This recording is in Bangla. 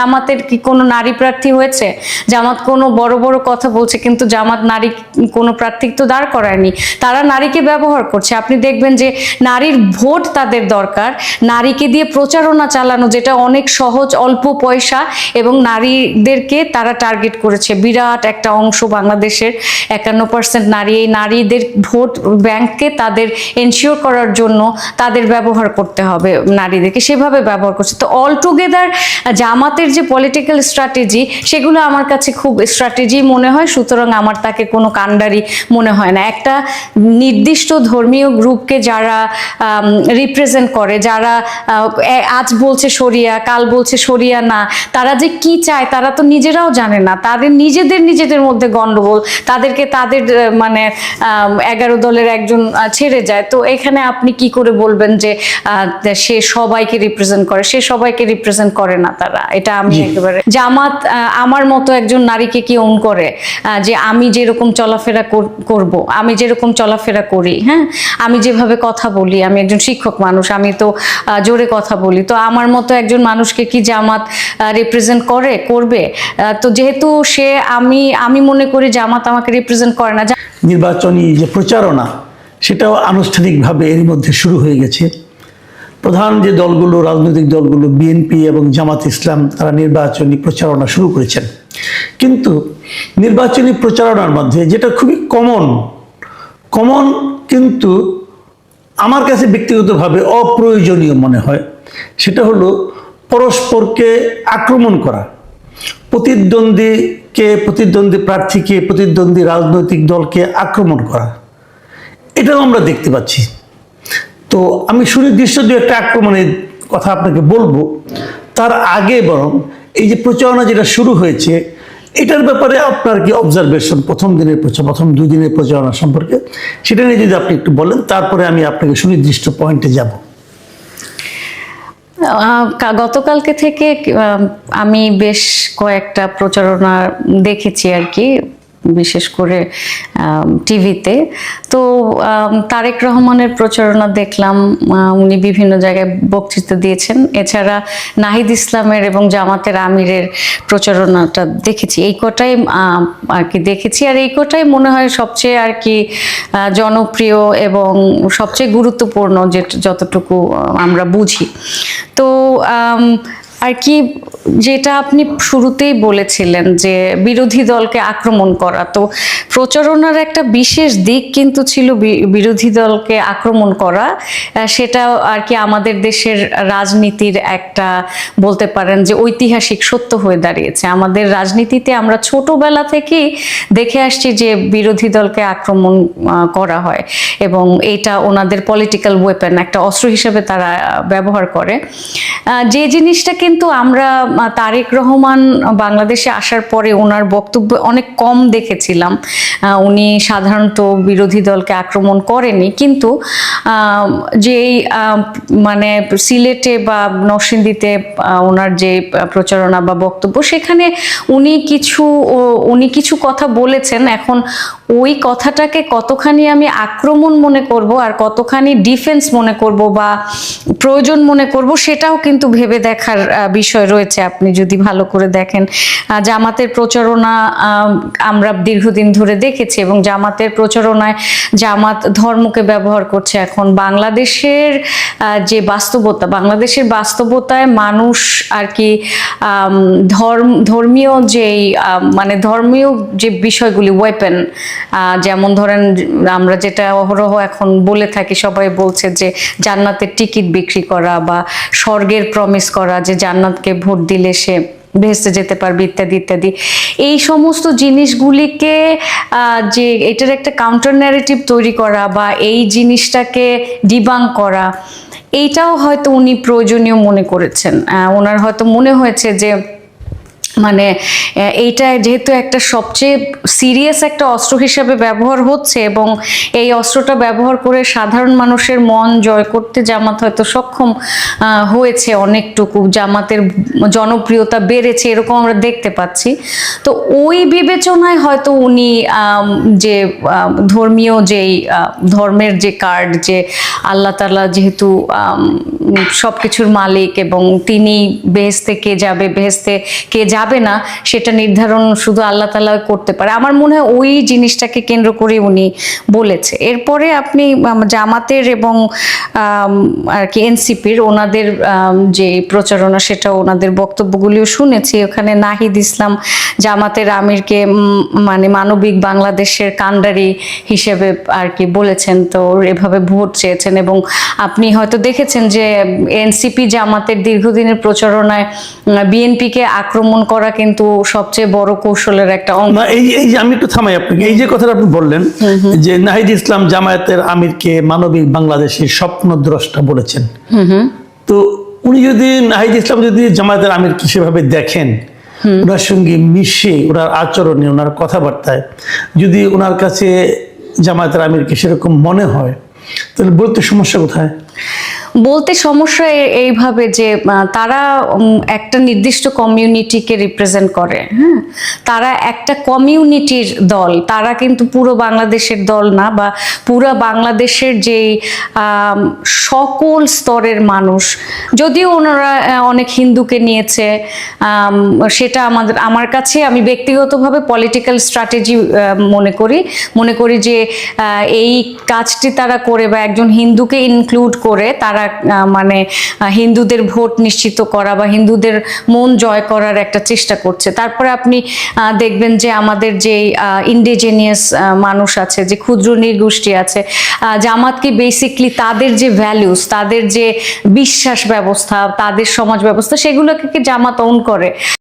জামাতের কি কোনো নারী প্রার্থী হয়েছে? জামাত কোনো বড় বড় কথা বলছে, কিন্তু জামাত নারী কোনো প্রার্থী তো দাঁড় করায়নি। তারা নারীকে ব্যবহার করছে। আপনি দেখবেন যে নারীর ভোট তাদের দরকার, নারীকে দিয়ে প্রচারণা চালানো, যেটা অনেক সহজ, অল্প পয়সা, এবং নারীদেরকে তারা টার্গেট করেছে। বিরাট একটা অংশ বাংলাদেশের 51% নারী, এই নারীদের ভোট ব্যাংককে তাদের এনশিওর করার জন্য তাদের ব্যবহার করতে হবে, নারীদেরকে সেভাবে ব্যবহার করছে। তো অল টুগেদার জামাতের যে পলিটিক্যাল স্ট্র্যাটেজি, সেগুলো আমার কাছে খুব স্ট্র্যাটেজি মনে হয়। সুতরাং আমার তাকে কোনো কাণ্ডারি মনে হয় না। একটা নির্দিষ্ট ধর্মীয় গ্রুপকে যারা রিপ্রেজেন্ট করে, যারা আজ বলছে শরিয়া, কাল বলছে শরিয়া না, তারা যে কি চায় তারা তো নিজেরাও জানে না। তাদের নিজেদের মধ্যে গন্ডগোল, তাদেরকে তাদের মানে 11 দলের একজন ছেড়ে যায়। তো এখানে আপনি কি করে বলবেন যে সে সবাইকে রিপ্রেজেন্ট করে? সে সবাইকে রিপ্রেজেন্ট করে না। তারা এটা আমি একেবারে, জামাত আমার মতো একজন নারীকে কি ওন করে যে আমি যেরকম চলাফেরা করব, আমি যেরকম চলাফেরা করি, হ্যাঁ, আমি যেভাবে কথা বলি, আমি একজন শিক্ষক মানুষ, আমি তো জোরে কথা বলি, তো আমার মতো একজন মানুষকে কি জামাত রিপ্রেজেন্ট করবে? তো যেহেতু সে, আমি মনে করি জামাত আমাকে রিপ্রেজেন্ট করে না। নির্বাচনী যে প্রচারণা, সেটাও আনুষ্ঠানিকভাবে এর মধ্যে শুরু হয়ে গেছে। প্রধান যে দলগুলো, রাজনৈতিক দলগুলো, বিএনপি এবং জামাত ইসলাম, তারা নির্বাচনী প্রচারণা শুরু করেছেন। কিন্তু নির্বাচনী প্রচারণার মধ্যে যেটা খুবই কমন কিন্তু আমার কাছে ব্যক্তিগতভাবে অপ্রয়োজনীয় মনে হয়, সেটা হলো পরস্পরকে আক্রমণ করা, প্রতিদ্বন্দ্বী প্রার্থীকে, প্রতিদ্বন্দ্বী রাজনৈতিক দলকে আক্রমণ করা। এটাও আমরা দেখতে পাচ্ছি। তো আমি সুনির্দিষ্ট দু একটা আক্রমণের কথা আপনাকে বলবো। তার আগে বরং এই যে প্রচারণা যেটা শুরু হয়েছে, এটার ব্যাপারে আপনার কি অবজারভেশন, প্রথম 2 দিনের প্রচারণা সম্পর্কে, সেটা নিয়ে যদি আপনি একটু বলেন, তারপরে আমি আপনাকে সুনির্দিষ্ট পয়েন্টে যাব। গতকালকে থেকে আমি বেশ কয়েকটা প্রচারণা দেখেছি আর কি, বিশেষ করে টিভিতে। তো তারেক রহমানের প্রচারণা দেখলাম, উনি বিভিন্ন জায়গায় বক্তৃতা দিয়েছেন। এছাড়া নাহিদ ইসলামের এবং জামাতের আমিরের প্রচারণাটা দেখেছি। এই কটাই আর কি দেখেছি। আর এই কটাই মনে হয় সবচেয়ে আর কি জনপ্রিয় এবং সবচেয়ে গুরুত্বপূর্ণ, যতটুকু আমরা বুঝি। তো আর কি, যেটা আপনি শুরুতেই বলেছিলেন যে বিরোধী দলকে আক্রমণ করা, তো প্রচারণার একটা বিশেষ দিক কিন্তু ছিল বিরোধী দলকে আক্রমণ করা। সেটা আর কি আমাদের দেশের রাজনীতির একটা, বলতে পারেন যে ঐতিহাসিক সত্য হয়ে দাঁড়িয়েছে। আমাদের রাজনীতিতে আমরা ছোটবেলা থেকেই দেখে আসছি যে বিরোধী দলকে আক্রমণ করা হয়, এবং এটা ওনাদের পলিটিক্যাল ওয়েপন, একটা অস্ত্র হিসেবে তারা ব্যবহার করে। যে জিনিসটা কিন্তু আমরা তারেক রহমান বাংলাদেশে আসার পরে ওনার বক্তব্য অনেক কম দেখেছিলাম। উনি সাধারণত বিরোধী দলকে আক্রমণ করেনি, কিন্তু যেই মানে সিলেটে বা নরসিংদীতে ওনার যে প্রচারণা বা বক্তব্য, সেখানে উনি কিছু কথা বলেছেন। এখন ওই কথাটাকে কতখানি আমি আক্রমণ মনে করব আর কতখানি ডিফেন্স মনে করব বা প্রয়োজন মনে করব, সেটাও কিন্তু ভেবে দেখার বিষয় রয়েছে। আপনি যদি ভালো করে দেখেন, জামাতের প্রচারণা আমরা দীর্ঘদিন ধরে দেখেছি, এবং জামাতের প্রচারণায় জামাত ধর্মকে ব্যবহার করছে। এখন বাংলাদেশের যে বাংলাদেশের বাস্তবতায় মানুষ আর কি ধর্মীয় যে বিষয়গুলি, ওয়েপেন, যেমন ধরেন আমরা যেটা অহরহ এখন বলে থাকি, সবাই বলছে যে জান্নাতের টিকিট বিক্রি করা বা স্বর্গের প্রমিস করা, যে জান্নাতকে ভোট দিলে সে ভেস্তে যেতে পারবে, ইত্যাদি ইত্যাদি। এই সমস্ত জিনিসগুলিকে যে এটার একটা কাউন্টার ন্যারেটিভ তৈরি করা বা এই জিনিসটাকে ডিবাঙ্ক করা, এইটাও হয়তো উনি প্রয়োজনীয় মনে করেছেন। ওনার হয়তো মনে হয়েছে যে মানে এইটা যেহেতু একটা সবচেয়ে সিরিয়াস একটা অস্ত্র হিসেবে ব্যবহার হচ্ছে, এবং এই অস্ত্রটা ব্যবহার করে সাধারণ মানুষের মন জয় করতে জামাত হয়তো সক্ষম হয়েছে অনেকটুকু, জামাতের জনপ্রিয়তা বেড়েছে, এরকম আমরা দেখতে পাচ্ছি। তো ওই বিবেচনায় হয়তো উনি যে ধর্মীয় যেই ধর্মের যে কার্ড, যে আল্লাহ তাআলা যেহেতু সবকিছুর মালিক এবং তিনি বেহেশতে কে যাবে বেহেশতে কে যাবে না সেটা নির্ধারণ শুধু আল্লাহ তাআলা করতে পারে। আমার মনে হয় ওই জিনিসটাকে কেন্দ্র করে উনি বলেছে। এরপরে আপনি জামাতের এবং আর কি এনসিপির ওনাদের যে প্রচারণা সেটা ওনাদের বক্তব্যগুলিও শুনেছি। ওখানে নাহিদ ইসলাম জামাতের আমিরকে মানে মানবিক বাংলাদেশের কান্ডারি হিসেবে আর কি বলেছেন, তো এভাবে ভোট চেয়েছেন। এবং আপনি হয়তো দেখেছেন যে এনসিপি জামাতের দীর্ঘদিনের প্রচারণায় বিএনপিকে আক্রমণ করা কিন্তু সবচেয়ে বড় কৌশলের একটা অংশ। না, এই যে আমি একটু থামাই আপনাকে, এই যে কথাটা আপনি বললেন যে নাহিদ ইসলাম জামায়াতের আমিরকে মানবিক বাংলাদেশের স্বপ্নদ্রষ্টা বলেছেন, তো উনি যদি নাহিদ ইসলাম যদি জামায়াতের আমিরকে সেভাবে দেখেন, ওনার সঙ্গে মিশে ওনার আচরণে ওনার কথাবার্তায় যদি ওনার কাছে জামায়াতের আমিরকে সেরকম মনে হয়, তাহলে বলতে সমস্যা কোথায়? বলতে সমস্যা এইভাবে যে তারা একটা নির্দিষ্ট কমিউনিটিকে রিপ্রেজেন্ট করে। হ্যাঁ, তারা একটা কমিউনিটির দল, তারা কিন্তু পুরো বাংলাদেশের দল না, বা পুরো বাংলাদেশের যেই সকল স্তরের মানুষ, যদিও ওনারা অনেক হিন্দুকে নিয়েছে, সেটা আমার কাছে, আমি ব্যক্তিগতভাবে পলিটিক্যাল স্ট্র্যাটেজি মনে করি যে এই কাজটি তারা করে বা একজন হিন্দুকে ইনক্লুড করে তারা মানে হিন্দুদের ভোট নিশ্চিত করা বা হিন্দুদের মন জয় করার একটা চেষ্টা করছে। তারপরে আপনি দেখবেন যে আমাদের যে ইন্ডিজেনিয়াস মানুষ আছে, যে ক্ষুদ্র নৃগোষ্ঠী আছে, জামাতকে বেসিকলি তাদের যে ভ্যালুস, তাদের যে বিশ্বাস ব্যবস্থা, তাদের সমাজ ব্যবস্থা, সেগুলোকে জামাত অন করে।